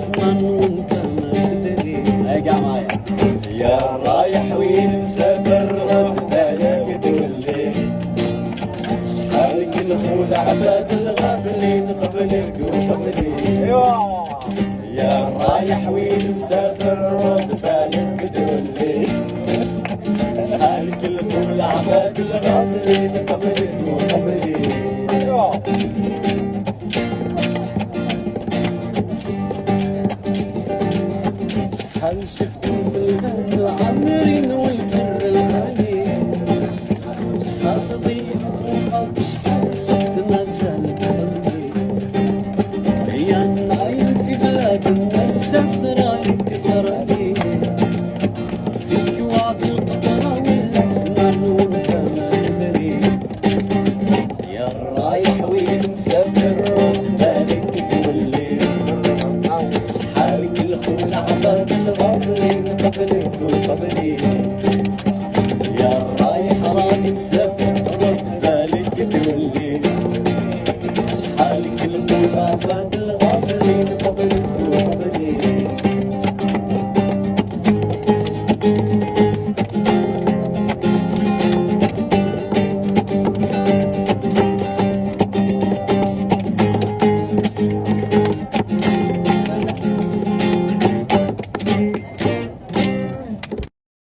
اصلا وانت ما تدري. ارجع معايا. يا رايح وين مسافر روح بالك تولي، شحال كل عباد الغافلين قبلك وقبلي. يا رايح وين مسافر روح بالك تولي، شحال كل عباد الغافلين قبلك وقبلي. شحال شفت البلدان العامرين والبر الغالي، شحال ضيع روحك شحال صرت ما زالت قلبي. يا نايم في بلاد الناس جسرة ينكسر علي، فيك وعد القدرة والزمان وانت ما تدري. يا رايح وين مسافر روح بالك تولي، شحال كل عباد الغافلين قبلك وقبلي.